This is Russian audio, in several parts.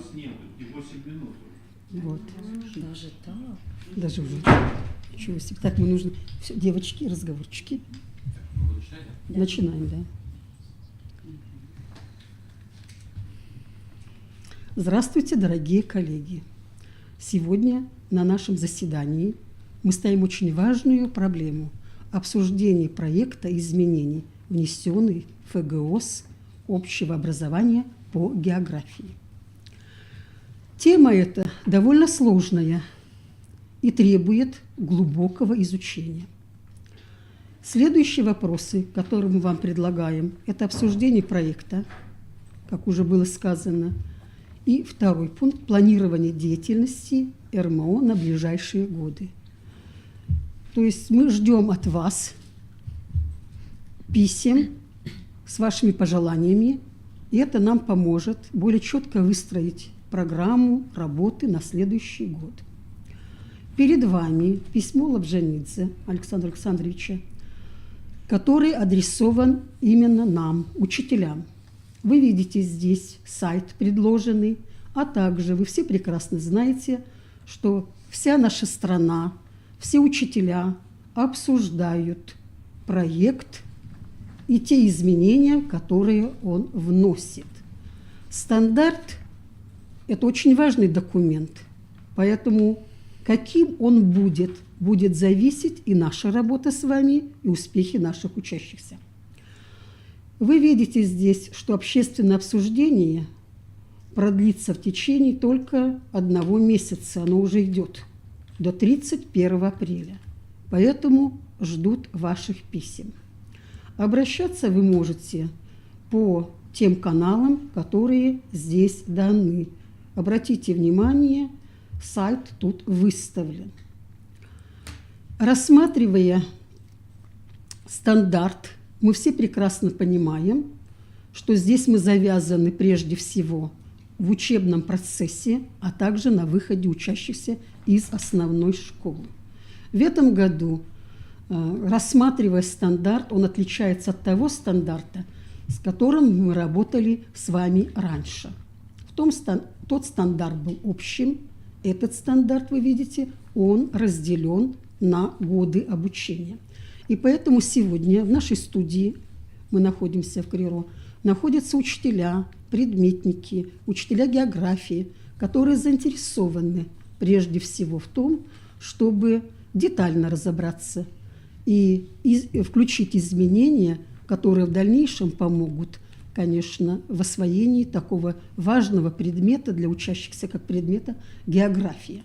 вас нет, и 8 минут. Вот. Даже так? Даже уже. Ничего себе. Так, мы нужно... Все, девочки, разговорчики. Да. Начинаем, да. Здравствуйте, дорогие коллеги. Сегодня на нашем заседании мы ставим очень важную проблему обсуждения проекта изменений, внесенных в ФГОС общего образования по географии. Тема эта довольно сложная и требует глубокого изучения. Следующие вопросы, которые мы вам предлагаем, это обсуждение проекта, как уже было сказано, и второй пункт – планирование деятельности РМО на ближайшие годы. То есть мы ждем от вас писем с вашими пожеланиями, и это нам поможет более четко выстроить программу работы на следующий год. Перед вами письмо Лабжанидзе Александра Александровича, который адресован именно нам, учителям. Вы видите здесь сайт предложенный, а также вы все прекрасно знаете, что вся наша страна, все учителя обсуждают проект и те изменения, которые он вносит. Стандарт – это очень важный документ, поэтому каким он будет зависеть и наша работа с вами, и успехи наших учащихся. Вы видите здесь, что общественное обсуждение продлится в течение только 1 месяца, оно уже идет до 31 апреля, поэтому ждут ваших писем. Обращаться вы можете по тем каналам, которые здесь даны. Обратите внимание, сайт тут выставлен. Рассматривая стандарт, мы все прекрасно понимаем, что здесь мы завязаны прежде всего в учебном процессе, а также на выходе учащихся из основной школы. В этом году, рассматривая стандарт, он отличается от того стандарта, с которым мы работали с вами раньше. Тот стандарт был общим, этот стандарт, вы видите, он разделен на годы обучения. И поэтому сегодня в нашей студии, мы находимся в КРИРО, находятся учителя, предметники, учителя географии, которые заинтересованы прежде всего в том, чтобы детально разобраться и включить изменения, которые в дальнейшем помогут, конечно, в освоении такого важного предмета для учащихся, как предмета география.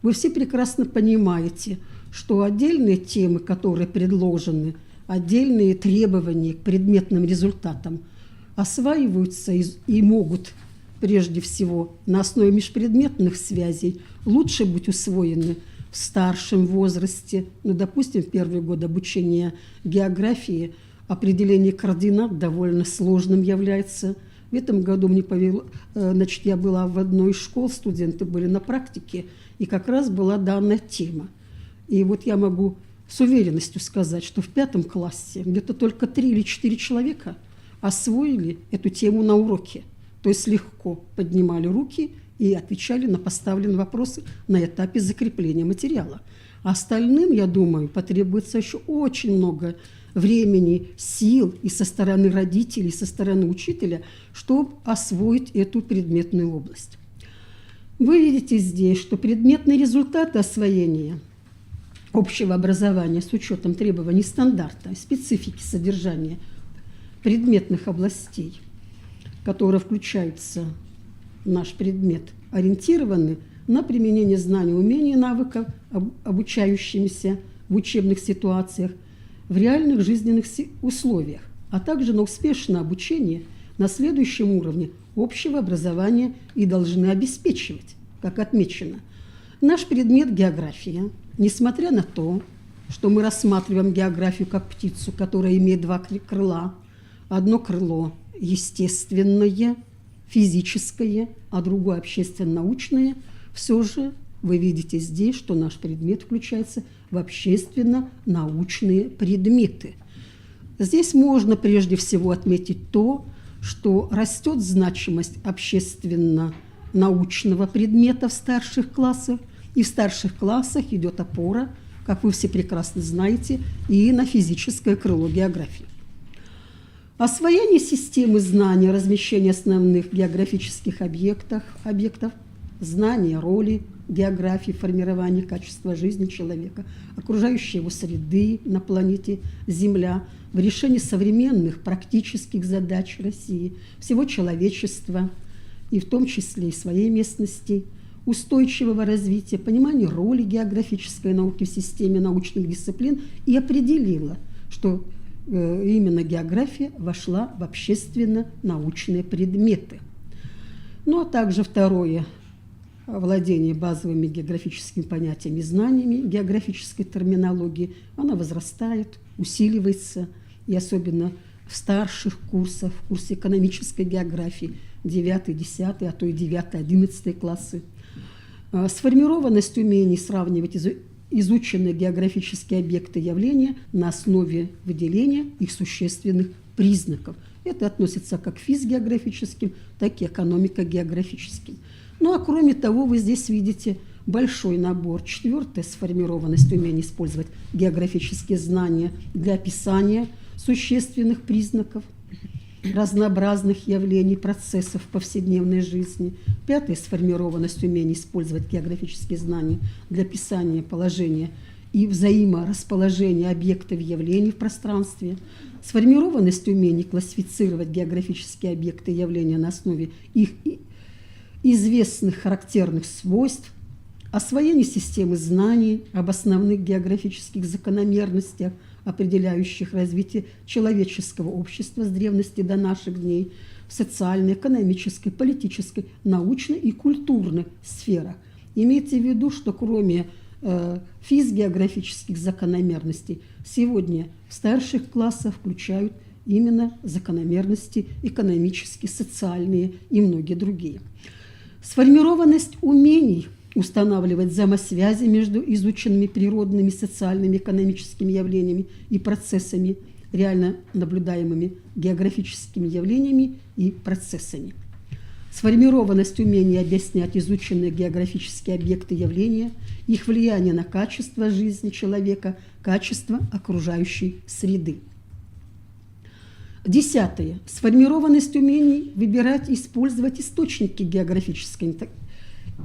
Вы все прекрасно понимаете, что отдельные темы, которые предложены, отдельные требования к предметным результатам осваиваются и могут прежде всего на основе межпредметных связей лучше быть усвоены в старшем возрасте. Ну, допустим, в первый год обучения географии определение координат довольно сложным является. В этом году мне повезло, значит, я была в одной из школ, студенты были на практике, и как раз была данная тема. И вот я могу с уверенностью сказать, что в 5 классе где-то только 3 или 4 человека освоили эту тему на уроке. То есть легко поднимали руки и отвечали на поставленные вопросы на этапе закрепления материала. А остальным, я думаю, потребуется еще очень много времени, сил и со стороны родителей, и со стороны учителя, чтобы освоить эту предметную область. Вы видите здесь, что предметные результаты освоения общего образования с учетом требований стандарта, специфики содержания предметных областей, которые включаются в наш предмет, ориентированы на применение знаний, умений и навыков, обучающимися в учебных ситуациях, в реальных жизненных условиях, а также на успешное обучение на следующем уровне общего образования и должны обеспечивать, как отмечено. Наш предмет география, несмотря на то, что мы рассматриваем географию как птицу, которая имеет 2 крыла, одно крыло естественное, физическое, а другое общественно-научное, все же вы видите здесь, что наш предмет включается в общественно-научные предметы. Здесь можно прежде всего отметить то, что растет значимость общественно научного предмета в старших классах, и в старших классах идет опора, как вы все прекрасно знаете, и на физическое крыло географии. Освоение системы знаний о размещении основных географических объектов, знание роли географии в формировании качества жизни человека, окружающей его среды на планете Земля, в решении современных практических задач России, всего человечества, и в том числе и своей местности, устойчивого развития, понимания роли географической науки в системе научных дисциплин, и определила, что именно география вошла в общественно-научные предметы. Ну а также второе – владение базовыми географическими понятиями и знаниями географической терминологии. Она возрастает, усиливается, и особенно в старших курсах, в курсе экономической географии, 9, 10, а то и 9, 11 классы. Сформированность умений сравнивать изученные географические объекты и явления на основе выделения их существенных признаков. Это относится как к физгеографическим, так и экономико-географическим. Ну а кроме того, вы здесь видите большой набор. 4. Сформированность умений использовать географические знания для описания существенных признаков разнообразных явлений, процессов повседневной жизни. 5. Сформированность умений использовать географические знания для описания положения и взаиморасположения объектов явлений в пространстве. Сформированность умений классифицировать географические объекты и явления на основе их известных характерных свойств, освоение системы знаний об основных географических закономерностях, определяющих развитие человеческого общества с древности до наших дней в социальной, экономической, политической, научной и культурной сферах. Имейте в виду, что кроме физгеографических закономерностей сегодня в старших классах включают именно закономерности экономические, социальные и многие другие. Сформированность умений устанавливать взаимосвязи между изученными природными, социальными, экономическими явлениями и процессами, реально наблюдаемыми географическими явлениями и процессами. Сформированность умений объяснять изученные географические объекты явления, их влияние на качество жизни человека, качество окружающей среды. 10. Сформированность умений выбирать и использовать источники географической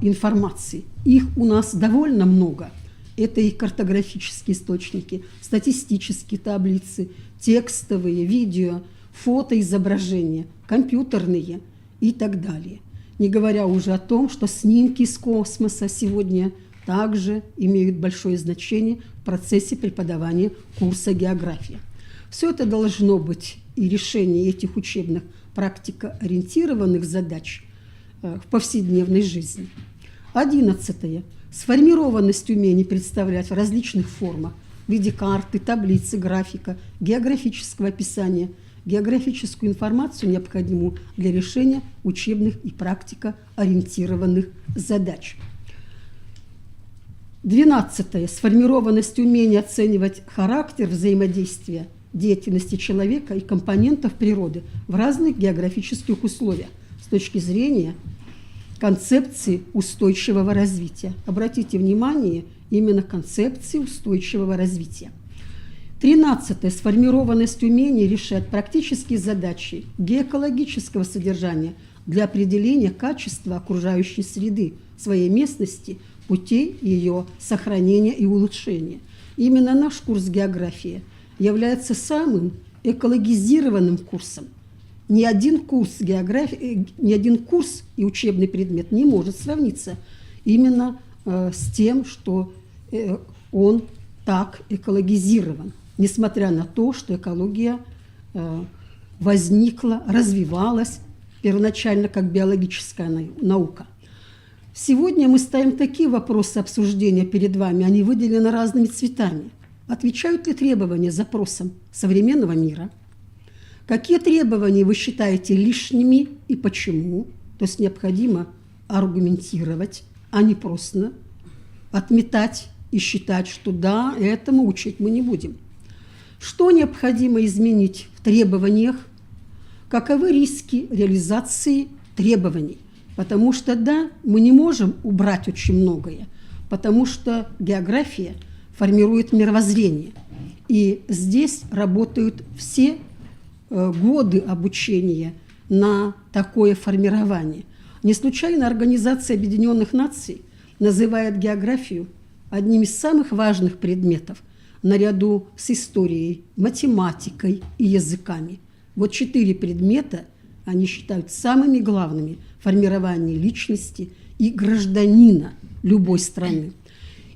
информации. Их у нас довольно много. Это и картографические источники, статистические таблицы, текстовые, видео, фотоизображения, компьютерные и так далее. Не говоря уже о том, что снимки из космоса сегодня также имеют большое значение в процессе преподавания курса географии. Все это должно быть и решение этих учебных практикоориентированных задач в повседневной жизни. 11. Сформированность умений представлять в различных формах в виде карты, таблицы, графика, географического описания, географическую информацию, необходимую для решения учебных и практикоориентированных задач. 12. Сформированность умений оценивать характер взаимодействия деятельности человека и компонентов природы в разных географических условиях с точки зрения концепции устойчивого развития. Обратите внимание именно концепции устойчивого развития. 13. Сформированность умений решать практические задачи геоэкологического содержания для определения качества окружающей среды своей местности, путей ее сохранения и улучшения. Именно наш курс географии является самым экологизированным курсом. Ни один курс географии, ни один курс и учебный предмет не может сравниться именно с тем, что он так экологизирован, несмотря на то, что экология возникла, развивалась первоначально как биологическая наука. Сегодня мы ставим такие вопросы обсуждения перед вами, они выделены разными цветами. Отвечают ли требования запросам современного мира? Какие требования вы считаете лишними и почему? То есть необходимо аргументировать, а не просто отметать и считать, что да, этому учить мы не будем. Что необходимо изменить в требованиях? Каковы риски реализации требований? Потому что, да, мы не можем убрать очень многое, потому что география формирует мировоззрение. И здесь работают все годы обучения на такое формирование. Не случайно Организация Объединенных Наций называет географию одним из самых важных предметов наряду с историей, математикой и языками. Вот 4 предмета они считают самыми главными в формировании личности и гражданина любой страны.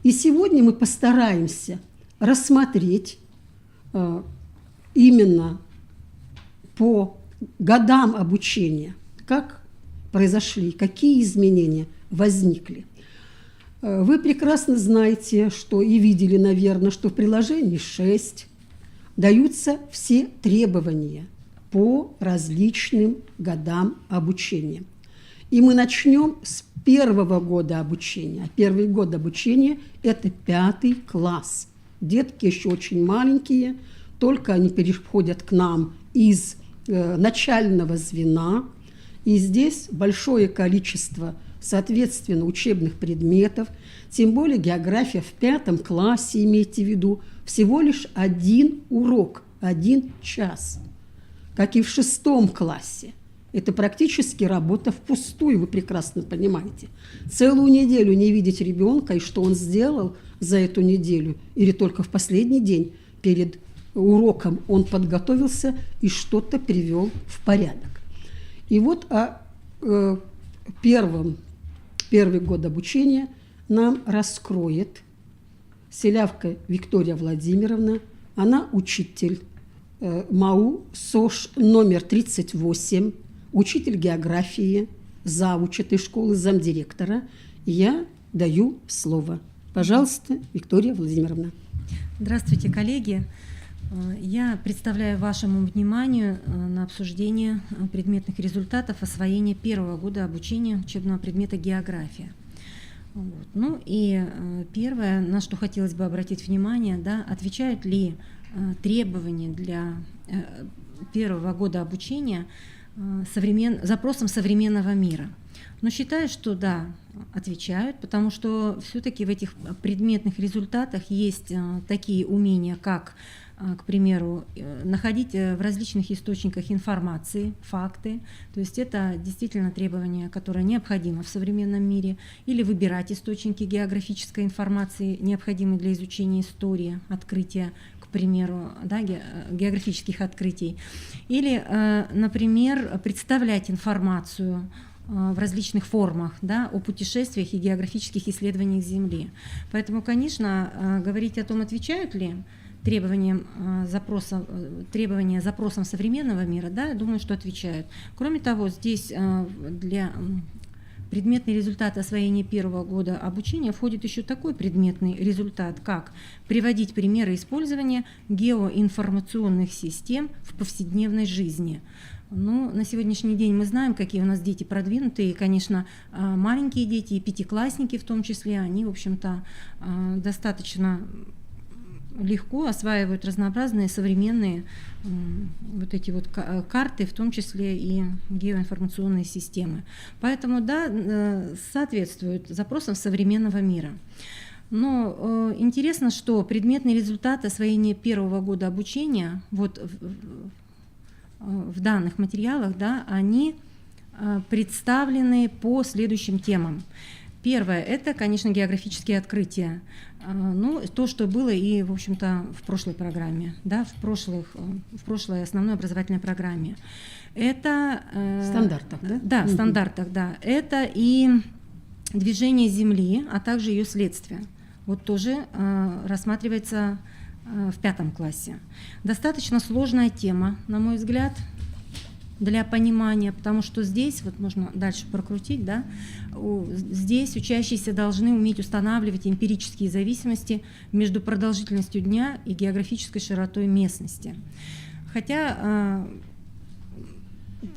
И сегодня мы постараемся рассмотреть именно по годам обучения, как произошли, какие изменения возникли. Вы прекрасно знаете, что и видели, наверное, что в приложении 6 даются все требования по различным годам обучения. И мы начнем с первого года обучения. Первый год обучения – это 5 класс. Детки еще очень маленькие, только они переходят к нам из начального звена. И здесь большое количество, соответственно, учебных предметов. Тем более география в 5 классе, имейте в виду, всего лишь 1 урок, 1 час. Как и в 6 классе. Это практически работа впустую, вы прекрасно понимаете. Целую неделю не видеть ребенка, и что он сделал за эту неделю, или только в последний день перед уроком он подготовился и что-то привел в порядок. И вот первый год обучения нам раскроет Селявка Виктория Владимировна. Она учитель МАУ СОЖ номер 38, учитель географии, завуч этой школы, замдиректора. Я даю слово. Пожалуйста, Виктория Владимировна. Здравствуйте, коллеги. Я представляю вашему вниманию на обсуждение предметных результатов освоения первого года обучения учебного предмета география. Вот. Ну и первое, на что хотелось бы обратить внимание, да, отвечают ли требования для первого года обучения запросам современного мира. Но считаю, что да, отвечают, потому что все-таки в этих предметных результатах есть такие умения, как, к примеру, находить в различных источниках информации, факты, то есть это действительно требование, которое необходимо в современном мире, или выбирать источники географической информации, необходимые для изучения истории, открытия, к примеру, да, географических открытий, или, например, представлять информацию в различных формах, да, о путешествиях и географических исследованиях Земли. Поэтому, конечно, говорить о том, отвечают ли требования запросам современного мира, да, я думаю, что отвечают. Кроме того, здесь для предметные результаты освоения первого года обучения входит еще такой предметный результат, как приводить примеры использования геоинформационных систем в повседневной жизни. Ну, на сегодняшний день мы знаем, какие у нас дети продвинутые, и, конечно, маленькие дети, и пятиклассники в том числе, они, в общем-то, достаточно легко осваивают разнообразные современные вот эти вот карты, в том числе и геоинформационные системы. Поэтому, да, соответствуют запросам современного мира. Но интересно, что предметные результаты освоения первого года обучения вот в данных материалах, да, они представлены по следующим темам. Первое – это, конечно, географические открытия. Ну, то, что было и, в общем-то, в прошлой программе, да, в прошлой основной образовательной программе. Это В стандартах, да? Да, в стандартах, да. Это и движение Земли, а также ее следствия. Вот тоже рассматривается в 5 классе. Достаточно сложная тема, на мой взгляд, для понимания, потому что здесь, вот можно дальше прокрутить, да, здесь учащиеся должны уметь устанавливать эмпирические зависимости между продолжительностью дня и географической широтой местности. Хотя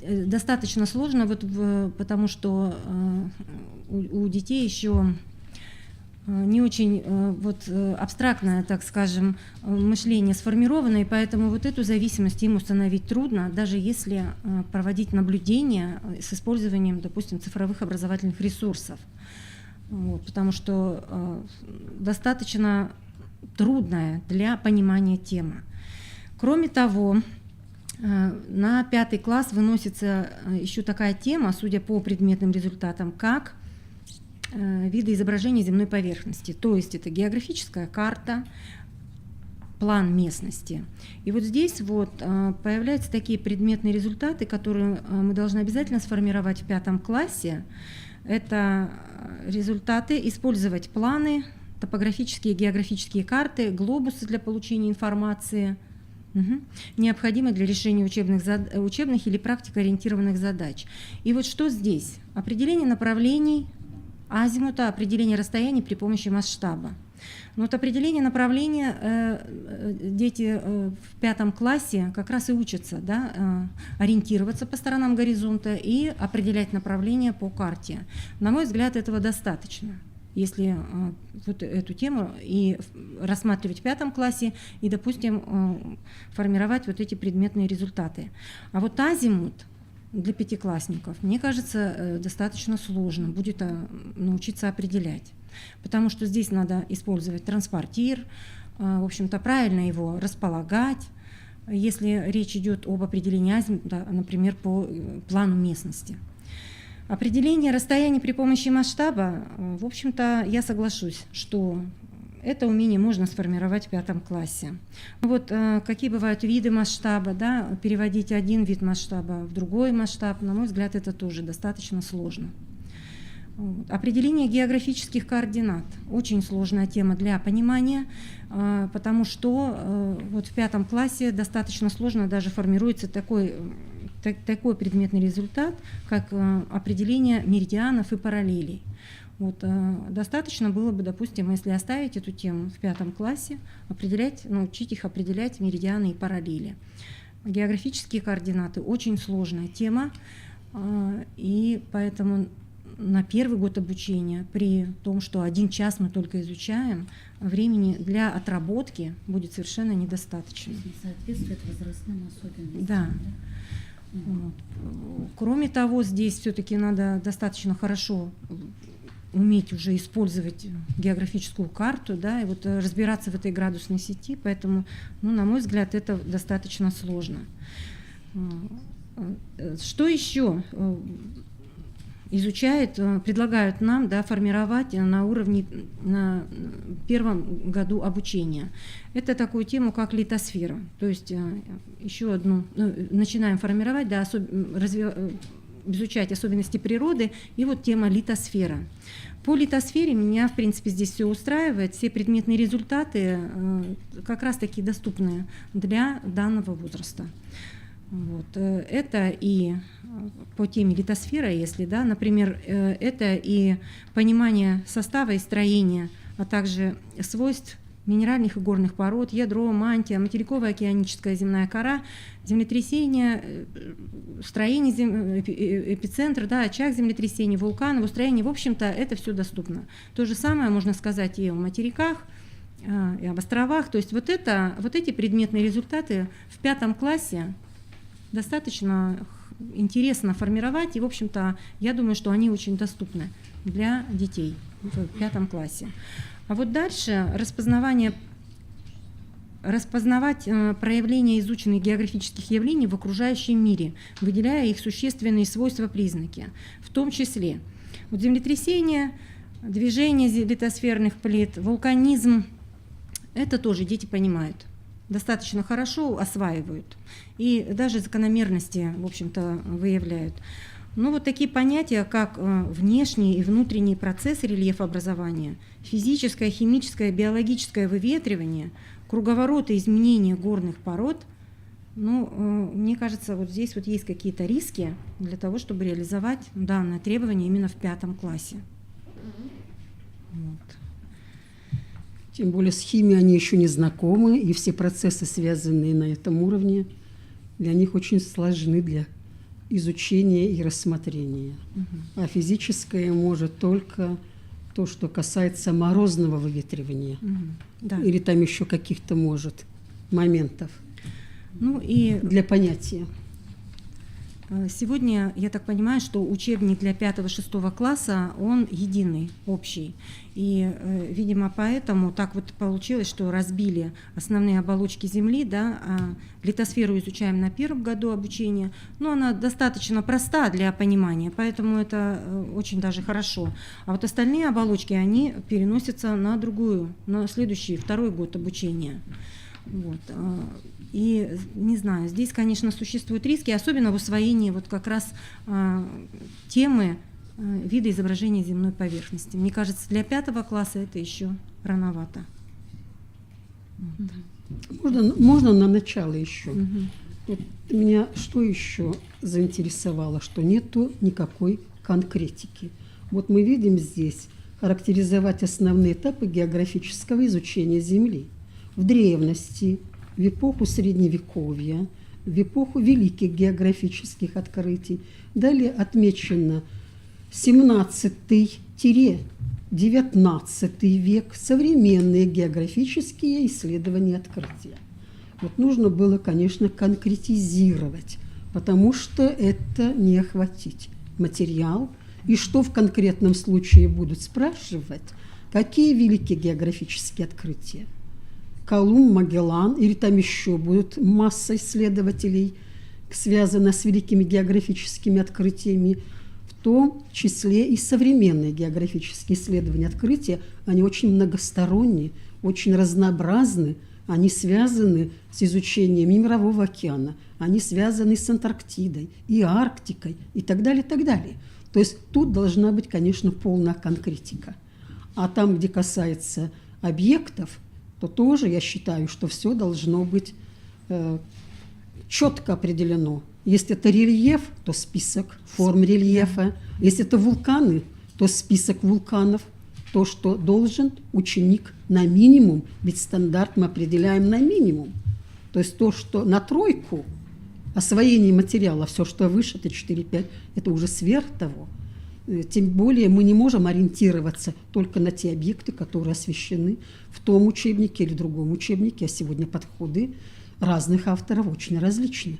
достаточно сложно, вот, потому что у детей еще не очень абстрактное, так скажем, мышление сформировано, и поэтому вот эту зависимость им установить трудно, даже если проводить наблюдения с использованием, допустим, цифровых образовательных ресурсов. Вот, потому что достаточно трудная для понимания тема. Кроме того, на 5 класс выносится еще такая тема, судя по предметным результатам, как виды изображения земной поверхности. То есть это географическая карта, план местности. И вот здесь появляются такие предметные результаты, которые мы должны обязательно сформировать в 5 классе. Это результаты использовать планы, топографические, географические карты, глобусы для получения информации, необходимые для решения учебных или практикоориентированных задач. И вот что здесь? Определение направлений, азимута, определение расстояний при помощи масштаба. Но вот определение направления дети в 5 классе как раз и учатся, да, ориентироваться по сторонам горизонта и определять направление по карте. На мой взгляд, этого достаточно, если вот эту тему и рассматривать в 5 классе и, допустим, формировать вот эти предметные результаты. А вот азимут для 5-классников, мне кажется, достаточно сложно будет научиться определять, потому что здесь надо использовать транспортир, в общем-то, правильно его располагать, если речь идет об определении азимута, например, по плану местности. Определение расстояний при помощи масштаба, в общем-то, я соглашусь, что это умение можно сформировать в 5 классе. Вот какие бывают виды масштаба, да, переводить один вид масштаба в другой масштаб, на мой взгляд, это тоже достаточно сложно. Определение географических координат – очень сложная тема для понимания, потому что вот в 5 классе достаточно сложно даже формируется такой предметный результат, как определение меридианов и параллелей. Вот, достаточно было бы, допустим, если оставить эту тему в 5 классе, научить их определять меридианы и параллели. Географические координаты – очень сложная тема, и поэтому на 1-й год обучения, при том, что 1 час мы только изучаем, времени для отработки будет совершенно недостаточно. Не соответствует возрастным особенностям. Да. Вот. Кроме того, здесь все-таки надо достаточно хорошо уметь уже использовать географическую карту, да, и вот разбираться в этой градусной сети, поэтому, на мой взгляд, это достаточно сложно. Что еще предлагают нам, да, формировать на уровне, на 1-м году обучения? Это такую тему, как литосфера. То есть еще одну, начинаем формировать, да, изучать особенности природы, и вот тема литосфера. По литосфере меня, в принципе, здесь все устраивает, все предметные результаты как раз-таки доступны для данного возраста. Вот. Это и по теме литосфера, если, да, например, это и понимание состава и строения, а также свойств минеральных и горных пород, ядро, мантия, материковая океаническая земная кора, землетрясения, строение эпицентра, да, очаг землетрясения, вулкан, его строение, в общем-то, это все доступно. То же самое можно сказать и о материках, и об островах. То есть вот эти предметные результаты в 5 классе достаточно интересно формировать, и, в общем-то, я думаю, что они очень доступны для детей в 5 классе. А вот дальше распознавать проявления изученных географических явлений в окружающем мире, выделяя их существенные свойства, признаки, в том числе вот землетрясения, движение литосферных плит, вулканизм. Это тоже дети понимают, достаточно хорошо осваивают и даже закономерности, в общем-то, выявляют. Но вот такие понятия, как внешние и внутренние процессы рельефообразования, физическое, химическое, биологическое выветривание, круговороты изменения горных пород, мне кажется, вот здесь вот есть какие-то риски для того, чтобы реализовать данное требование именно в 5 классе. Вот. Тем более с химией они еще не знакомы, и все процессы, связанные на этом уровне, для них очень сложны для изучения и рассмотрения. А физическое может только то, что касается морозного выветривания. Да. Или там еще каких-то, может, моментов Ну и для понятия. сегодня, я так понимаю, что учебник для 5-6 класса, он единый, общий. И, видимо, поэтому так вот получилось, что разбили основные оболочки Земли, да, литосферу изучаем на 1-м году обучения, но она достаточно проста для понимания, поэтому это очень даже хорошо. А вот остальные оболочки, они переносятся на другую, на следующий, 2-й год обучения. Вот. И не знаю, здесь, конечно, существуют риски, особенно в усвоении вот как раз темы вида изображения земной поверхности. Мне кажется, для 5 класса это еще рановато. Можно на начало еще. Мгм. Вот меня что еще заинтересовало, что нету никакой конкретики. Вот мы видим здесь характеризовать основные этапы географического изучения Земли. В древности, в эпоху Средневековья, в эпоху великих географических открытий. Далее отмечено 17-19 век, современные географические исследования и открытия. Вот нужно было, конечно, конкретизировать, потому что это не охватить материал. И что в конкретном случае будут спрашивать, какие великие географические открытия? Колумб, Магеллан, или там еще будут масса исследователей, связанных с великими географическими открытиями, в том числе и современные географические исследования, открытия, они очень многосторонние, очень разнообразны, они связаны с изучением и Мирового океана, они связаны с Антарктидой и Арктикой и так далее, и так далее. То есть тут должна быть, конечно, полная конкретика. А там, где касается объектов, то тоже я считаю, что все должно быть четко определено. Если это рельеф, то список форм рельефа. Если это вулканы, то список вулканов. То, что должен ученик на минимум, ведь стандарт мы определяем на минимум. То есть то, что на 3 освоение материала, все, что выше, это 4-5, это уже сверх того. Тем более мы не можем ориентироваться только на те объекты, которые освещены в том учебнике или другом учебнике, а сегодня подходы разных авторов очень различны.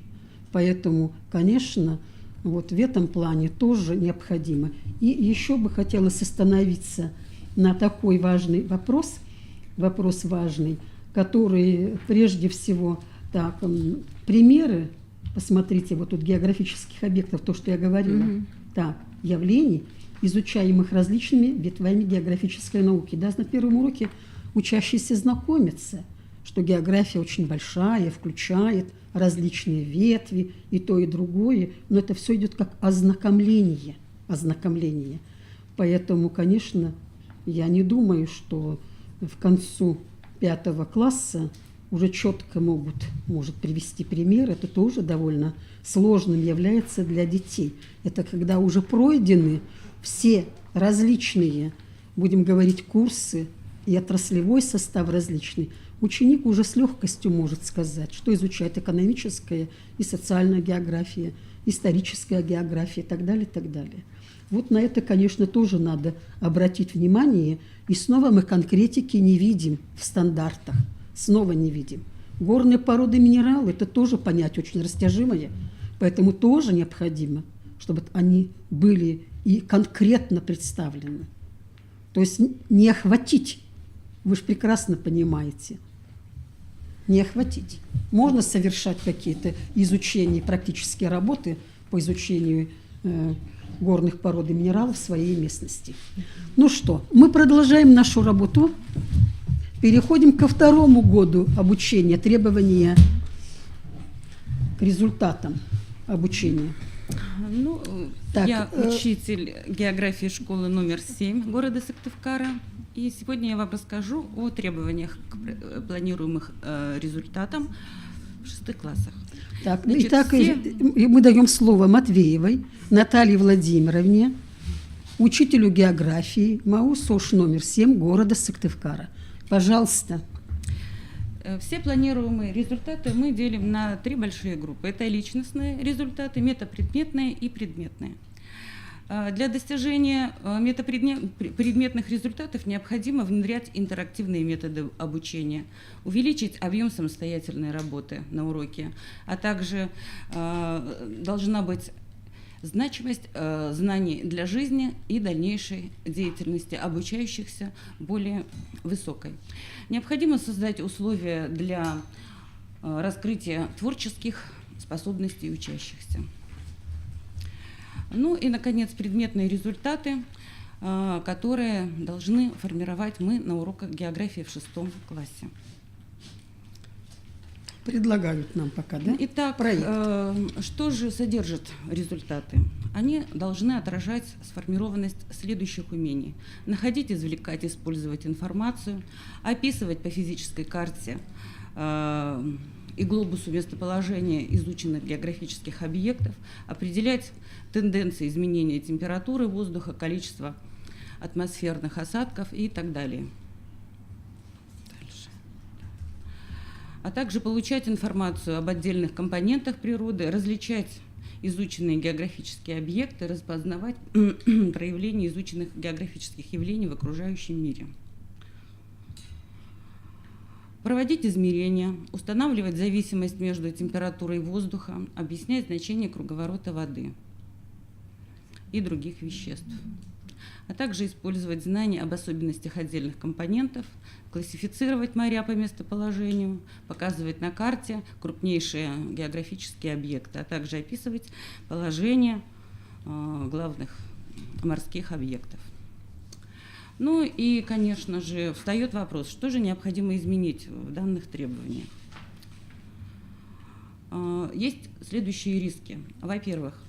Поэтому, конечно, вот в этом плане тоже необходимо. И еще бы хотелось остановиться на такой важный вопрос важный, который прежде всего, так, примеры, посмотрите, вот тут географических объектов, то, что я говорила, так, явлений, изучаемых различными ветвями географической науки. Да, на первом уроке учащиеся знакомятся, что география очень большая, включает различные ветви, и то, и другое, но это все идет как ознакомление. Поэтому, конечно, я не думаю, что в концу 5 класса уже четко может привести пример. Это тоже довольно сложным является для детей. Это когда уже пройдены все различные, будем говорить, курсы и отраслевой состав различный. Ученик уже с легкостью может сказать, что изучает экономическая и социальная география, историческая география и так далее, и так далее. Вот на это, конечно, тоже надо обратить внимание. И снова мы конкретики не видим в стандартах. Снова не видим. Горные породы минералы – это тоже понятие очень растяжимое. Поэтому тоже необходимо, чтобы они были и конкретно представлены. То есть не охватить. Вы же прекрасно понимаете. Не охватить. Можно совершать какие-то изучения, практические работы по изучению горных пород и минералов в своей местности. Ну что, мы продолжаем нашу работу. Переходим ко 2-му году обучения, требования к результатам обучения. Ну, Так, я учитель географии школы номер 7 города Сыктывкара. И сегодня я вам расскажу о требованиях к планируемых результатам в 6 классах. Так, Значит, итак, все- мы даем слово Матвеевой Наталье Владимировне, учителю географии МАУ СОШ номер 7 города Сыктывкара. Пожалуйста. Все планируемые результаты мы делим на 3 большие группы. Это личностные результаты, метапредметные и предметные. Для достижения предметных результатов необходимо внедрять интерактивные методы обучения, увеличить объем самостоятельной работы на уроке, а также должна быть значимость знаний для жизни и дальнейшей деятельности обучающихся более высокой. Необходимо создать условия для раскрытия творческих способностей учащихся. Ну и, наконец, предметные результаты, которые должны формировать мы на уроках географии в 6 классе. Предлагают нам пока, да? Итак, проект. что же содержат результаты? Они должны отражать сформированность следующих умений: находить, извлекать, использовать информацию, описывать по физической карте и глобусу местоположения изученных географических объектов, определять тенденции изменения температуры воздуха, количества атмосферных осадков и так далее. А также получать информацию об отдельных компонентах природы, различать изученные географические объекты, распознавать проявления изученных географических явлений в окружающем мире. Проводить измерения, устанавливать зависимость между температурой воздуха, объяснять значение круговорота воды и других веществ, а также использовать знания об особенностях отдельных компонентов, классифицировать моря по местоположению, показывать на карте крупнейшие географические объекты, а также описывать положение главных морских объектов. Ну и, конечно же, встает вопрос, что же необходимо изменить в данных требованиях. Есть следующие риски. Во-первых,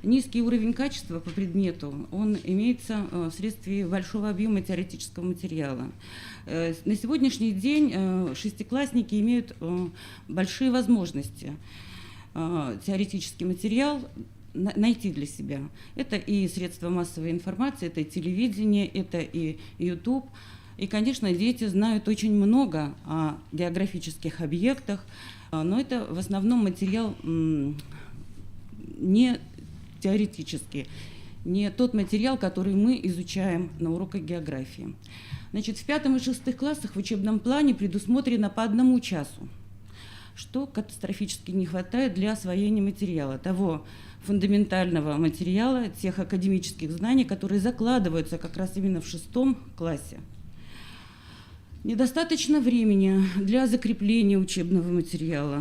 низкий уровень качества по предмету, он имеется вследствие большого объема теоретического материала. На сегодняшний день шестиклассники имеют большие возможности теоретический материал найти для себя. Это и средства массовой информации, это и телевидение, это и YouTube. И, конечно, дети знают очень много о географических объектах, но это в основном материал не теоретический, не тот материал, который мы изучаем на уроках географии. Значит, в 5 и 6 классах в учебном плане предусмотрено по 1 часу, что катастрофически не хватает для освоения материала, того фундаментального материала, тех академических знаний, которые закладываются как раз именно в 6 классе. Недостаточно времени для закрепления учебного материала.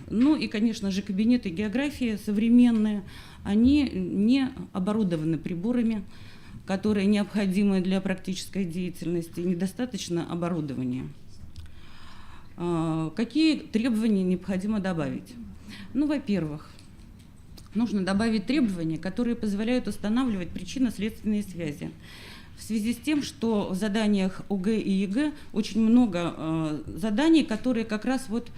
Ну и, конечно же, кабинеты географии современные, они не оборудованы приборами, которые необходимы для практической деятельности, недостаточно оборудования. Какие требования необходимо добавить? Ну, во-первых, нужно добавить требования, которые позволяют устанавливать причинно-следственные связи. В связи с тем, что в заданиях ОГЭ и ЕГЭ очень много заданий, которые как раз вот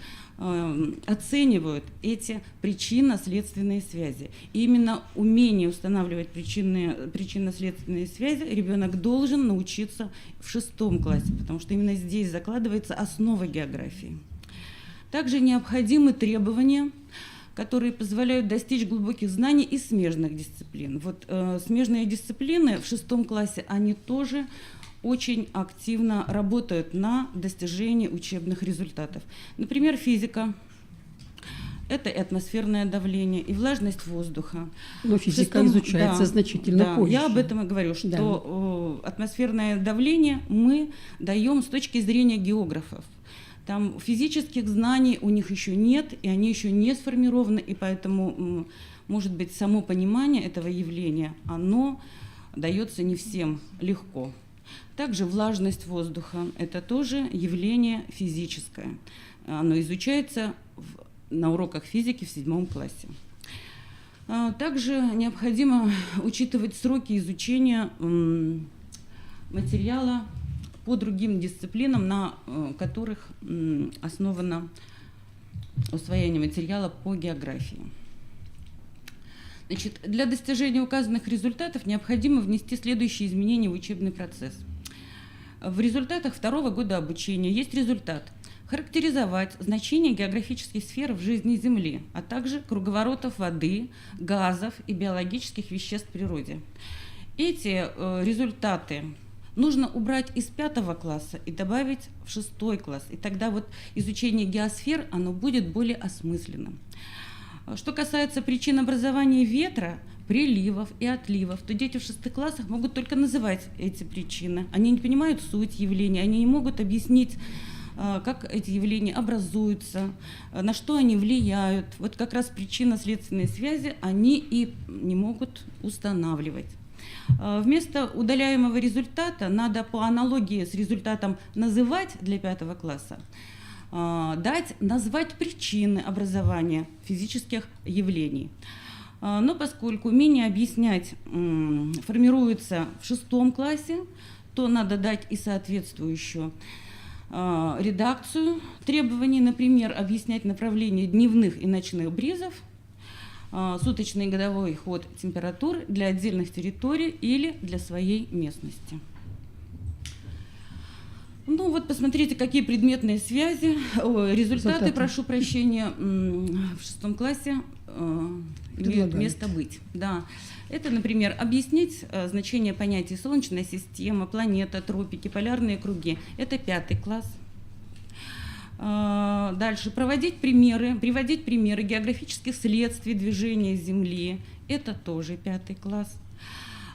оценивают эти причинно-следственные связи. И именно умение устанавливать причинно-следственные связи ребенок должен научиться в 6 классе, потому что именно здесь закладывается основа географии. Также необходимы требования, которые позволяют достичь глубоких знаний из смежных дисциплин. Вот смежные дисциплины в 6 классе, они тоже очень активно работают на достижение учебных результатов. Например, физика. Это и атмосферное давление, и влажность воздуха. Но физика изучается значительно позже. Я об этом и говорю, что атмосферное давление мы даем с точки зрения географов. Там физических знаний у них еще нет, и они еще не сформированы, и поэтому, может быть, само понимание этого явления, оно дается не всем легко. Также влажность воздуха – это тоже явление физическое. Оно изучается на уроках физики в 7 классе. Также необходимо учитывать сроки изучения материала по другим дисциплинам, на которых основано усвоение материала по географии. Значит, для достижения указанных результатов необходимо внести следующие изменения в учебный процесс. В результатах 2-го года обучения есть результат характеризовать значение географических сфер в жизни Земли, а также круговоротов воды, газов и биологических веществ в природе. Эти результаты нужно убрать из 5 класса и добавить в 6 класс. И тогда вот изучение геосфер, оно будет более осмысленным. Что касается причин образования ветра, приливов и отливов, то дети в 6 классах могут только называть эти причины. Они не понимают суть явления, они не могут объяснить, как эти явления образуются, на что они влияют. Вот как раз причинно-следственные связи они и не могут устанавливать. Вместо удаляемого результата надо по аналогии с результатом называть для 5 класса, назвать причины образования физических явлений. Но поскольку умение объяснять формируется в 6 классе, то надо дать и соответствующую редакцию требований, например, объяснять направление дневных и ночных бризов, суточный и годовой ход температур для отдельных территорий или для своей местности. Ну вот посмотрите, какие предметные связи, результаты, прошу прощения, в 6 классе имеют место быть. Да. Это, например, объяснить значение понятий Солнечная система, планета, тропики, полярные круги. Это 5 класс. Дальше приводить примеры географических следствий движения Земли. Это тоже 5 класс.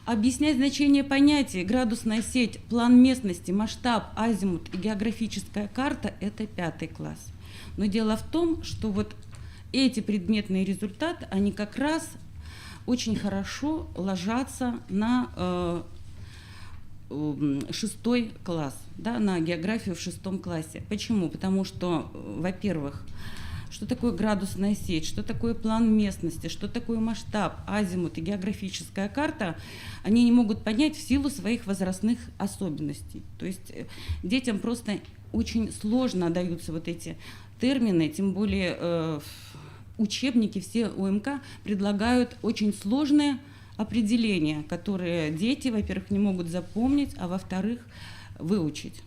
Объяснять значение понятий градусная сеть, план местности, масштаб, азимут и географическая карта – это 5 класс. Но дело в том, что вот эти предметные результаты, они как раз очень хорошо ложатся на 6 класс, да, на географию в 6 классе. Почему? Потому что, во-первых, что такое градусная сеть, что такое план местности, что такое масштаб, азимут и географическая карта, они не могут понять в силу своих возрастных особенностей. То есть детям просто очень сложно даются вот эти термины, тем более учебники все ОМК предлагают очень сложные определения, которые дети, во-первых, не могут запомнить, а во-вторых, выучить.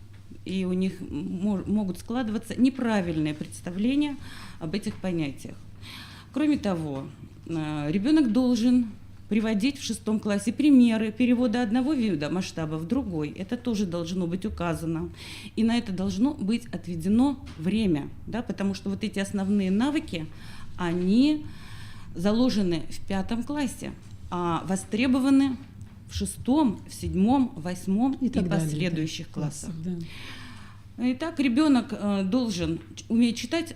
И у них могут складываться неправильные представления об этих понятиях. Кроме того, ребенок должен приводить в 6 классе примеры перевода одного вида масштаба в другой. Это тоже должно быть указано. И на это должно быть отведено время, да, потому что вот эти основные навыки, они заложены в 5 классе, а востребованы в 6, в 7, 8 и последующих классах. Да. Итак, ребенок должен уметь читать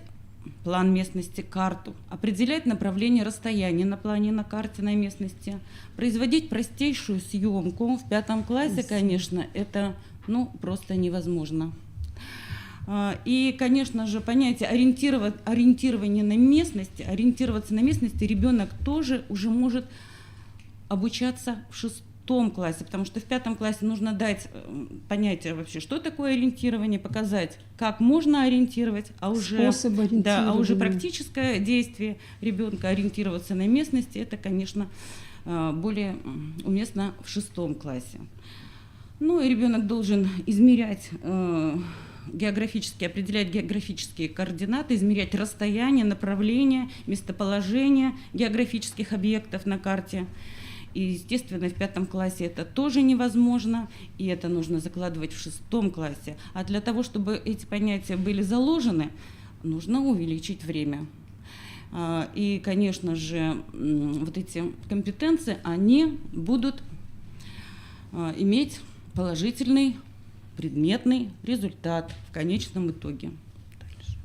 план местности, карту, определять направление расстояния на плане, на карте, на местности, производить простейшую съемку. В 5 классе, конечно, это просто невозможно. И, конечно же, понятие ориентирования на местности, ориентироваться на местности ребенок тоже уже может обучаться в 6 классе, потому что в 5 классе нужно дать понятие вообще, что такое ориентирование, показать, как можно ориентировать, а уже практическое действие ребенка ориентироваться на местности, это, конечно, более уместно в 6 классе. Ну и ребенок должен измерять определять географические координаты, измерять расстояние, направление, местоположение географических объектов на карте. И, естественно, в 5 классе это тоже невозможно, и это нужно закладывать в 6 классе. А для того, чтобы эти понятия были заложены, нужно увеличить время. И, конечно же, вот эти компетенции, они будут иметь положительный предметный результат в конечном итоге. Дальше.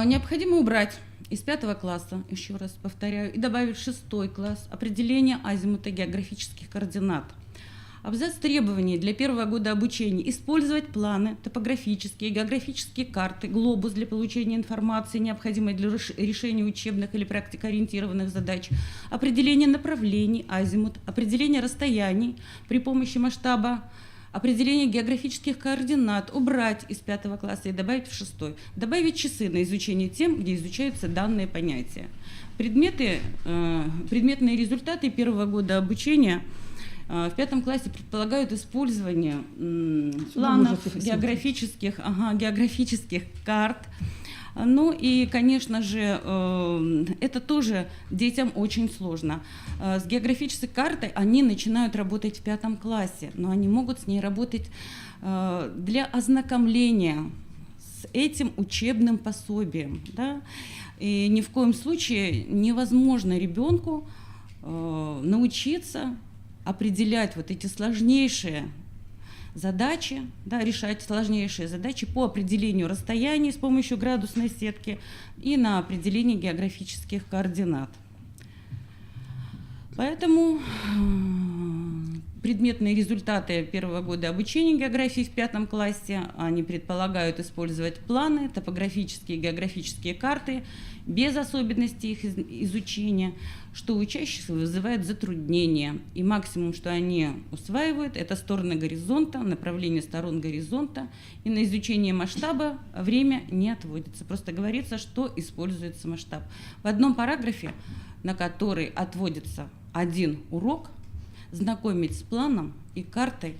Необходимо убрать из 5 класса, еще раз повторяю, и добавить в 6 класс определение азимута географических координат. Абзац требований для 1 года обучения: использовать планы, топографические, географические карты, глобус для получения информации, необходимой для решения учебных или практикоориентированных задач, определение направлений, азимут, определение расстояний при помощи масштаба, определение географических координат убрать из 5 класса и добавить в 6. Добавить часы на изучение тем, где изучаются данные понятия. Предметные результаты 1 года обучения В 5 классе предполагают использование Сюда планов, можно посмотреть. географических карт. Ну и, конечно же, это тоже детям очень сложно. С географической картой они начинают работать в 5 классе, но они могут с ней работать для ознакомления с этим учебным пособием. Да? И ни в коем случае невозможно ребенку научиться определять вот эти сложнейшие задачи, да, решать сложнейшие задачи по определению расстояний с помощью градусной сетки и на определение географических координат. Поэтому предметные результаты 1 года обучения географии в 5 классе, они предполагают использовать планы, топографические и географические карты без особенностей их изучения, что у учащихся вызывает затруднения. И максимум, что они усваивают, это стороны горизонта, направление сторон горизонта. И на изучение масштаба время не отводится. Просто говорится, что используется масштаб. В одном параграфе, на который отводится 1 урок, знакомить с планом и картой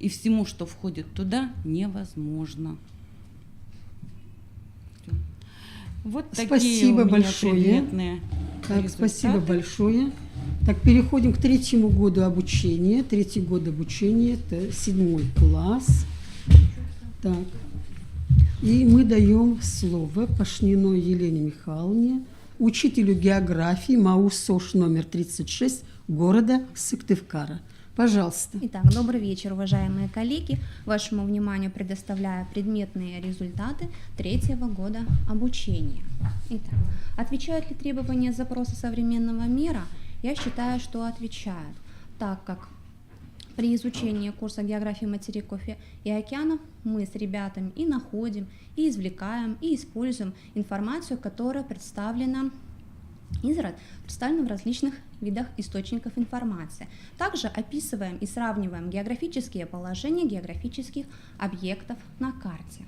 и всему, что входит туда, невозможно. Вот Спасибо такие у меня большое. предметные Так, результаты. спасибо большое. Так, переходим к 3 году обучения. 3 год обучения – это 7 класс. Так, и мы даем слово Пашниной Елене Михайловне, учителю географии МАУ СОШ номер 36 города Сыктывкара. Пожалуйста. Итак, добрый вечер, уважаемые коллеги. Вашему вниманию предоставляю предметные результаты 3 года обучения. Итак, отвечают ли требования запроса современного мира? Я считаю, что отвечают, так как при изучении курса географии материков и океанов мы с ребятами и находим, и извлекаем, и используем информацию, которая представлена в различных видах источников информации. Также описываем и сравниваем географические положения географических объектов на карте.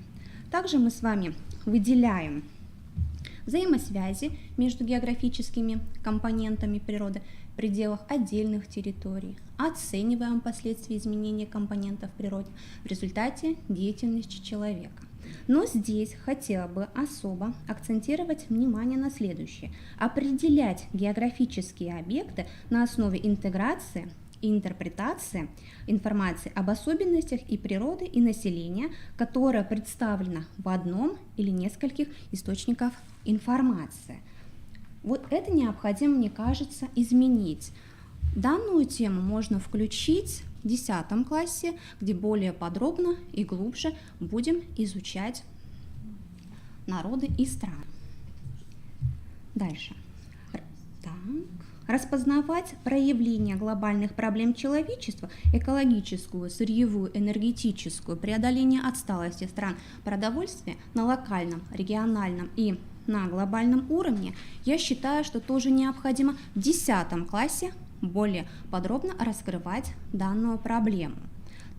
Также мы с вами выделяем взаимосвязи между географическими компонентами природы в пределах отдельных территорий, оцениваем последствия изменения компонентов в природе в результате деятельности человека. Но здесь хотела бы особо акцентировать внимание на следующее. Определять географические объекты на основе интеграции и интерпретации информации об особенностях и природы, и населения, которая представлена в одном или нескольких источниках информации. Вот это необходимо, мне кажется, изменить. Данную тему можно включить в 10 классе, где более подробно и глубже будем изучать народы и страны. Дальше. Так. Распознавать проявления глобальных проблем человечества, экологическую, сырьевую, энергетическую, преодоление отсталости стран продовольствия на локальном, региональном и на глобальном уровне, я считаю, что тоже необходимо в 10 классе более подробно раскрывать данную проблему.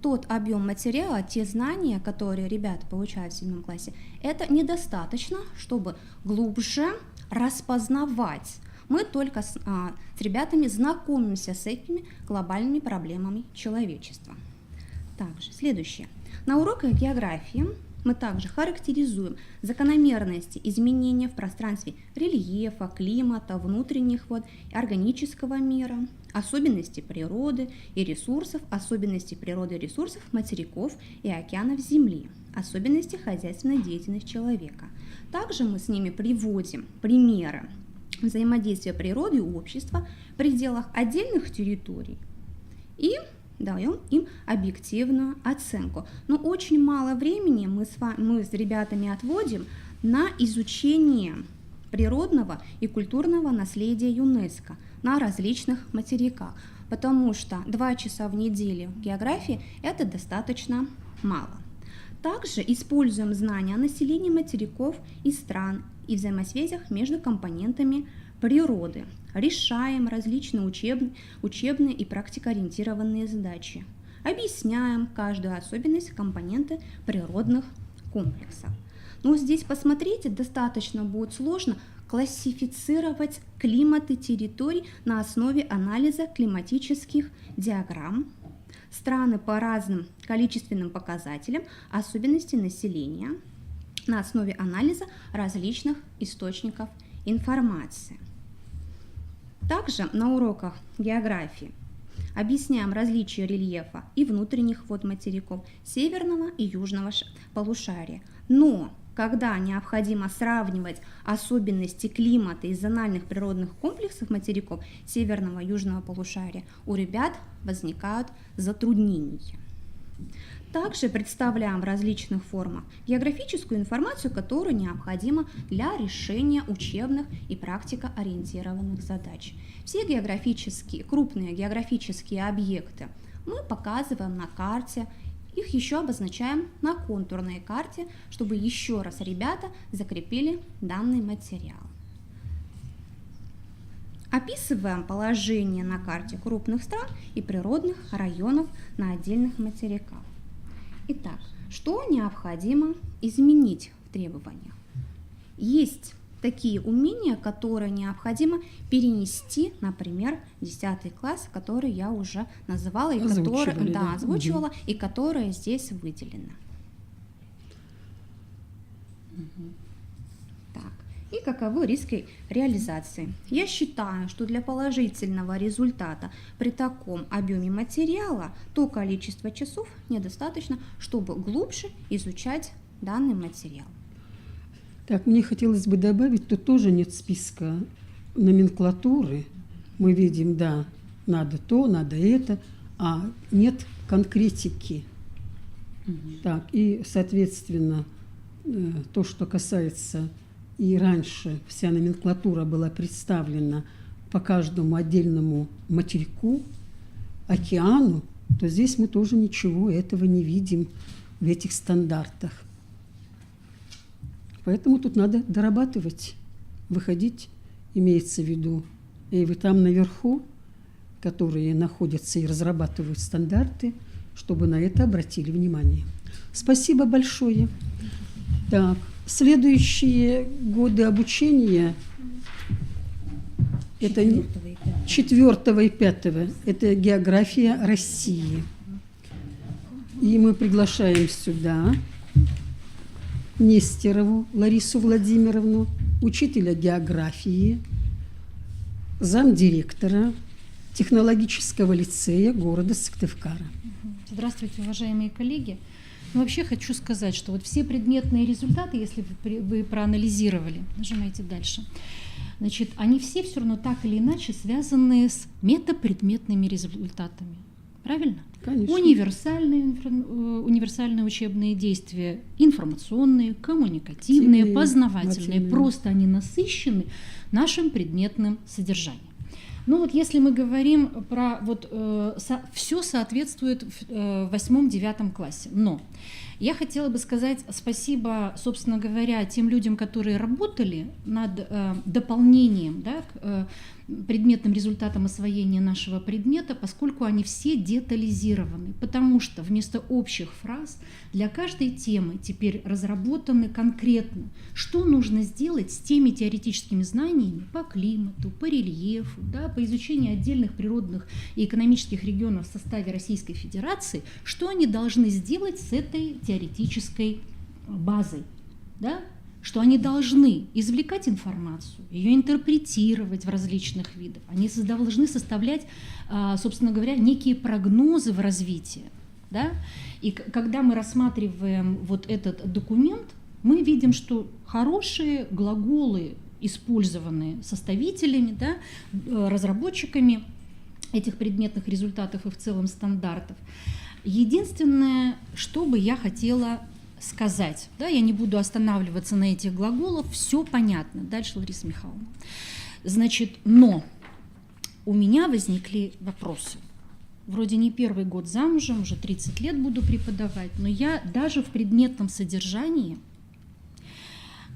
Тот объем материала, те знания, которые ребята получают в 7 классе, это недостаточно, чтобы глубже распознавать. Мы только с ребятами знакомимся с этими глобальными проблемами человечества. Также следующее. На уроках географии мы также характеризуем закономерности изменения в пространстве рельефа, климата, внутренних вод, органического мира, особенности природы и ресурсов, особенности природы и ресурсов материков и океанов Земли, особенности хозяйственной деятельности человека. Также мы с ними приводим примеры взаимодействия природы и общества в пределах отдельных территорий и даем им объективную оценку. Но очень мало времени мы с ребятами отводим на изучение природного и культурного наследия ЮНЕСКО на различных материках, потому что 2 часа в неделю географии это достаточно мало. Также используем знания о населении материков и стран и взаимосвязях между компонентами природы. Решаем различные учебные и практикоориентированные задачи. Объясняем каждую особенность компоненты природных комплексов. Но здесь, посмотрите, достаточно будет сложно классифицировать климаты территорий на основе анализа климатических диаграмм, страны по разным количественным показателям, особенностей населения на основе анализа различных источников информации. Также на уроках географии объясняем различия рельефа и внутренних вод материков северного и южного полушария. Но когда необходимо сравнивать особенности климата и зональных природных комплексов материков северного и южного полушария, у ребят возникают затруднения. Также представляем в различных формах географическую информацию, которая необходима для решения учебных и практикоориентированных задач. Все крупные географические объекты мы показываем на карте, их еще обозначаем на контурной карте, чтобы еще раз ребята закрепили данный материал. Описываем положение на карте крупных стран и природных районов на отдельных материках. Итак, что необходимо изменить в требованиях? Есть такие умения, которые необходимо перенести, например, 10 класс, который я уже называла и озвучивала, и которые здесь выделены. Так. И каковы риски реализации? Я считаю, что для положительного результата при таком объеме материала то количество часов недостаточно, чтобы глубже изучать данный материал. Так, мне хотелось бы добавить, тут тоже нет списка номенклатуры. Мы видим, да, надо то, надо это, а нет конкретики. Так, и, соответственно, то, что касается, и раньше вся номенклатура была представлена по каждому отдельному материку, океану, то здесь мы тоже ничего этого не видим в этих стандартах. Поэтому тут надо дорабатывать, выходить, имеется в виду, и вы там наверху, которые находятся и разрабатывают стандарты, чтобы на это обратили внимание. Спасибо большое. Так, следующие годы обучения, это 4-го и 5-го, это география России. И мы приглашаем сюда Нестерову Ларису Владимировну, учителя географии, замдиректора технологического лицея города Сыктывкара. Здравствуйте, уважаемые коллеги. Ну, вообще хочу сказать, что вот все предметные результаты, если вы проанализировали, нажимайте дальше, значит, они все равно так или иначе связаны с метапредметными результатами. Правильно? Конечно. Универсальные учебные действия, информационные, коммуникативные, познавательные. Просто они насыщены нашим предметным содержанием. Ну вот если мы говорим про все соответствует в 8-9 классе, но я хотела бы сказать спасибо, собственно говоря, тем людям, которые работали над дополнением, да, к предметным результатам освоения нашего предмета, поскольку они все детализированы, потому что вместо общих фраз для каждой темы теперь разработаны конкретно, что нужно сделать с теми теоретическими знаниями по климату, по рельефу, да, по изучению отдельных природных и экономических регионов в составе Российской Федерации, что они должны сделать с этой теоретической базой, да? Что они должны извлекать информацию, ее интерпретировать в различных видах. Они должны составлять, собственно говоря, некие прогнозы в развитии. Да? И когда мы рассматриваем вот этот документ, мы видим, что хорошие глаголы, использованные составителями, да, разработчиками этих предметных результатов и в целом стандартов. Единственное, что бы я хотела сказать, да, я не буду останавливаться на этих глаголах, все понятно. Дальше, Лариса Михайловна. Значит, но у меня возникли вопросы. Вроде не первый год замужем, уже 30 лет буду преподавать, но я даже в предметном содержании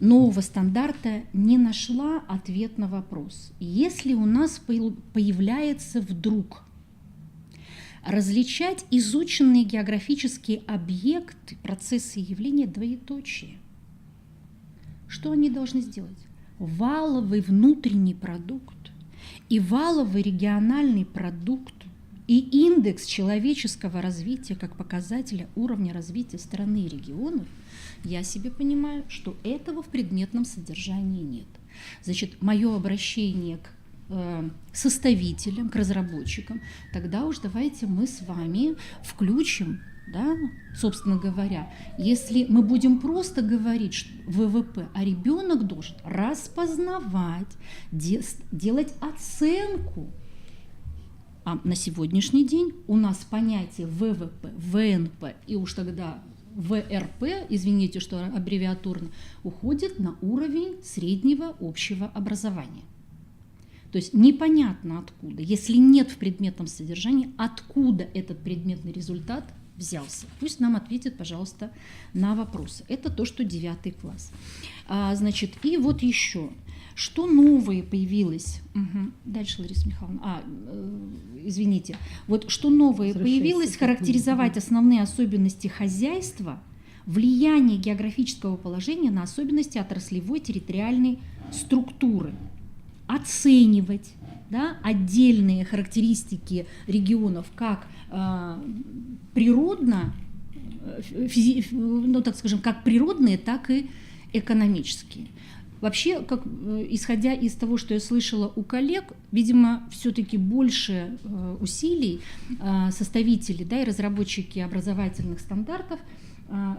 нового стандарта не нашла ответ на вопрос. Если у нас появляется вдруг различать изученные географические объекты, процессы и явления двоеточие. Что они должны сделать? валовый внутренний продукт и валовый региональный продукт и индекс человеческого развития как показателя уровня развития страны и регионов, я себе понимаю, что этого в предметном содержании нет. Значит, мое обращение к составителям, к разработчикам, тогда уж давайте мы с вами включим, да, собственно говоря, если мы будем просто говорить ВВП, а ребенок должен распознавать, делать оценку. А на сегодняшний день у нас понятие ВВП, ВНП и уж тогда ВРП, извините, что аббревиатурно, уходит на уровень среднего общего образования. То есть непонятно откуда, если нет в предметном содержании, откуда этот предметный результат взялся. Пусть нам ответит, пожалуйста, на вопросы. Это то, что 9 класс. Значит, и вот еще, что новое появилось? Дальше, Лариса Михайловна. Извините. Вот что новое появилось, характеризовать основные особенности хозяйства, влияние географического положения на особенности отраслевой территориальной структуры. Оценивать, да, отдельные характеристики регионов как природно, ну, так скажем, как природные, так и экономические. Вообще, как, исходя из того, что я слышала у коллег, видимо, все-таки больше усилий составители, да, и разработчики образовательных стандартов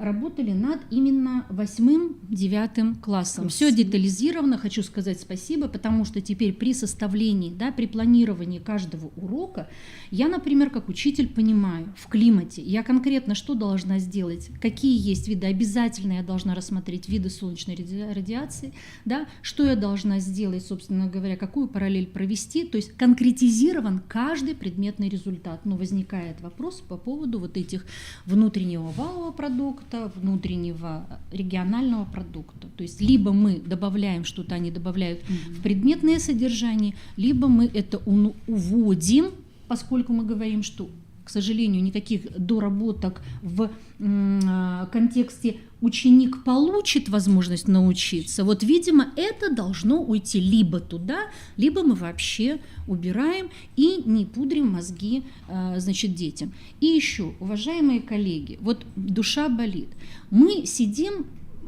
работали над именно 8-9 классом. Все детализировано, хочу сказать спасибо, потому что теперь при составлении, да, при планировании каждого урока я, например, как учитель понимаю, в климате я конкретно что должна сделать, какие есть виды, обязательно я должна рассмотреть виды солнечной радиации, да, что я должна сделать, собственно говоря, какую параллель провести, то есть конкретизирован каждый предметный результат. Но возникает вопрос по поводу вот этих внутреннего валового продукта, внутреннего регионального продукта. То есть либо мы добавляем что-то, они добавляют в предметное содержание, либо мы это уводим, поскольку мы говорим, что, к сожалению, никаких доработок в контексте ученик получит возможность научиться. Вот, видимо, это должно уйти либо туда, либо мы вообще убираем и не пудрим мозги, значит, детям. И еще, уважаемые коллеги, вот душа болит. Мы сидим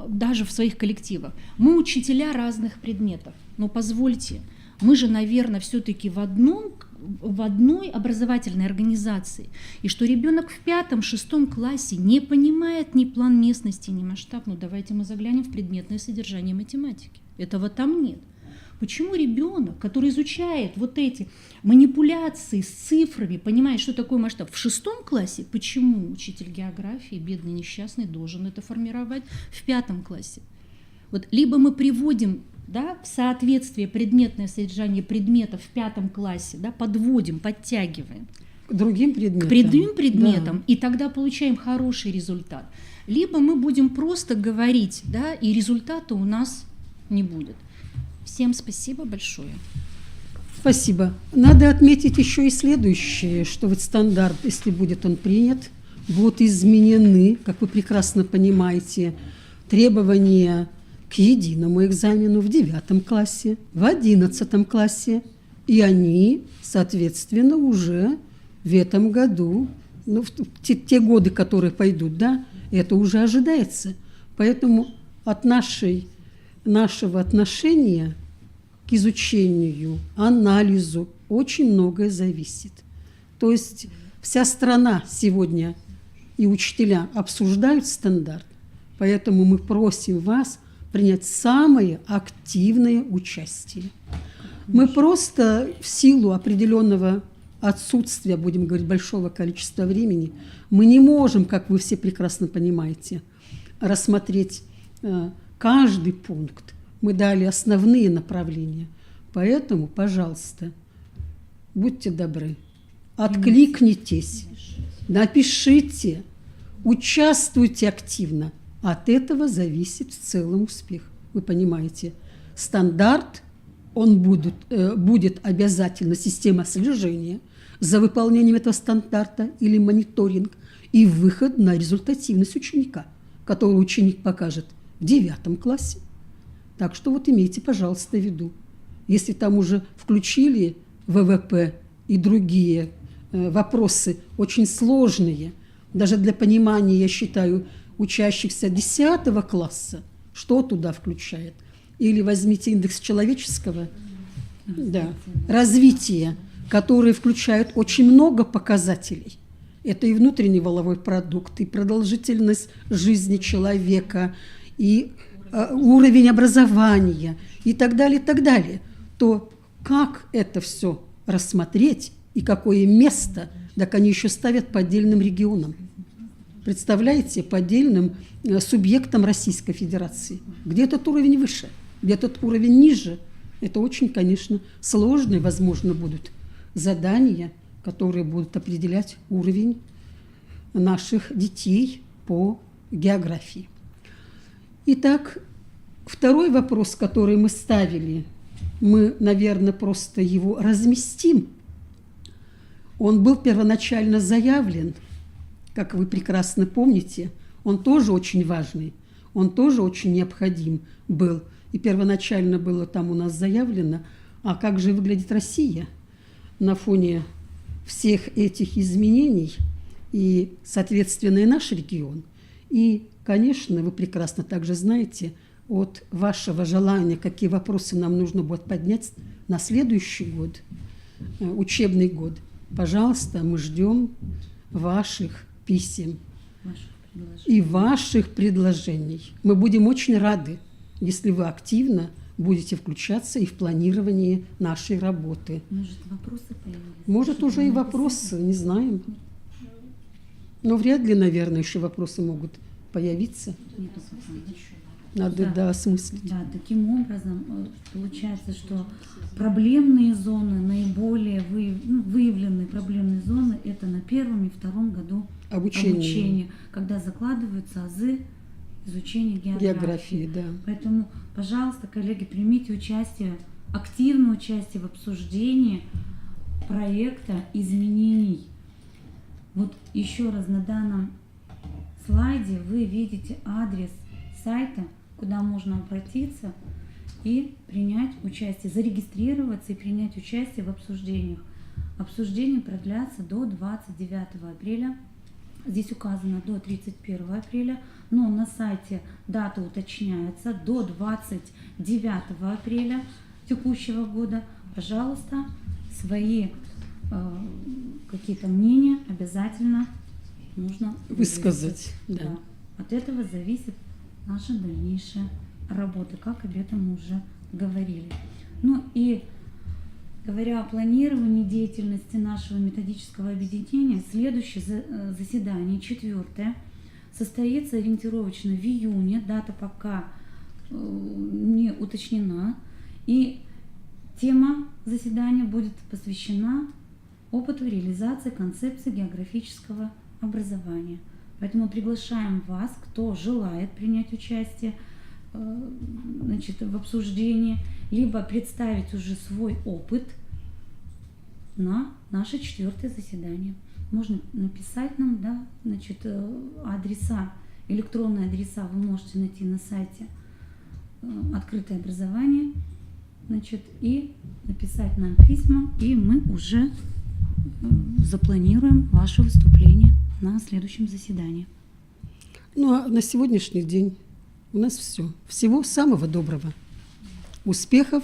даже в своих коллективах, мы учителя разных предметов. Но позвольте, мы же, наверное, все-таки в одной образовательной организации, и что ребенок в 5-6 классе не понимает ни план местности, ни масштаб, ну давайте мы заглянем в предметное содержание математики. Этого там нет. Почему ребенок, который изучает вот эти манипуляции с цифрами, понимает, что такое масштаб, в 6 классе, почему учитель географии, бедный несчастный, должен это формировать в 5 классе? Вот либо мы приводим, да, в соответствие предметное содержание предметов в 5 классе, да, подводим, подтягиваем к другим предметам, да. И тогда получаем хороший результат. Либо мы будем просто говорить, да, и результата у нас не будет. Всем спасибо большое. Спасибо. Надо отметить еще и следующее, что вот стандарт, если будет он принят, будут изменены, как вы прекрасно понимаете, требования к единому экзамену в 9 классе, в 11 классе, и они, соответственно, уже в этом году, ну, в те годы, которые пойдут, да, это уже ожидается. Поэтому от нашего отношения к изучению, анализу очень многое зависит. То есть вся страна сегодня и учителя обсуждают стандарт, поэтому мы просим вас принять самое активное участие. Мы просто в силу определенного отсутствия, будем говорить, большого количества времени, мы не можем, как вы все прекрасно понимаете, рассмотреть каждый пункт. Мы дали основные направления. Поэтому, пожалуйста, будьте добры, откликнитесь, напишите, участвуйте активно. От этого зависит в целом успех. Вы понимаете, стандарт, он будет обязательно система слежения за выполнением этого стандарта или мониторинг и выход на результативность ученика, который ученик покажет в 9 классе, Так что вот имейте, пожалуйста, в виду. Если там уже включили ВВП и другие вопросы очень сложные, даже для понимания, я считаю, учащихся 10 класса, что туда включает? Или возьмите индекс человеческого развития, который включает очень много показателей. Это и внутренний валовой продукт, и продолжительность жизни человека, и уровень образования, и так далее, то как это все рассмотреть и какое место, так они еще ставят по отдельным регионам. Представляете, по отдельным субъектам Российской Федерации. Где этот уровень выше, где этот уровень ниже. Это очень, конечно, сложные, возможно, будут задания, которые будут определять уровень наших детей по географии. Итак, второй вопрос, который мы ставили, мы, наверное, просто его разместим. Он был первоначально заявлен, как вы прекрасно помните, он тоже очень важный, он тоже очень необходим был. И первоначально было там у нас заявлено, а как же выглядит Россия на фоне всех этих изменений и, соответственно, и наш регион. И, конечно, вы прекрасно также знаете от вашего желания, какие вопросы нам нужно будет поднять на следующий год, учебный год. Пожалуйста, мы ждем ваших писем и ваших предложений. Мы будем очень рады, если вы активно будете включаться и в планирование нашей работы. Может, вопросы появились? Может, уже и вопросы, не знаем. Но вряд ли, наверное, еще вопросы могут появиться. Надо осмыслить. Да, таким образом получается, что проблемные зоны, наиболее выявленные проблемные зоны, это на первом и втором году обучения, когда закладываются азы изучения географии. Да. Поэтому, пожалуйста, коллеги, примите участие, активное участие в обсуждении проекта изменений. Вот еще раз на данном слайде вы видите адрес сайта, куда можно обратиться и принять участие, зарегистрироваться и принять участие в обсуждениях. Обсуждения продлятся до 29 апреля. Здесь указано до 31 апреля, но на сайте дата уточняется до 29 апреля текущего года. Пожалуйста, свои какие-то мнения обязательно нужно высказать. Да. От этого зависит наша дальнейшая работа, как об этом мы уже говорили. Ну и говоря о планировании деятельности нашего методического объединения, следующее заседание, 4-е, состоится ориентировочно в июне, дата пока не уточнена, и тема заседания будет посвящена опыту реализации концепции географического образования. Поэтому приглашаем вас, кто желает принять участие в обсуждении, либо представить уже свой опыт на наше 4-е заседание. Можно написать нам, адреса, электронные адреса вы можете найти на сайте «Открытое образование», и написать нам письма, и мы уже запланируем ваше выступление на следующем заседании. Ну а на сегодняшний день у нас все. Всего самого доброго. Успехов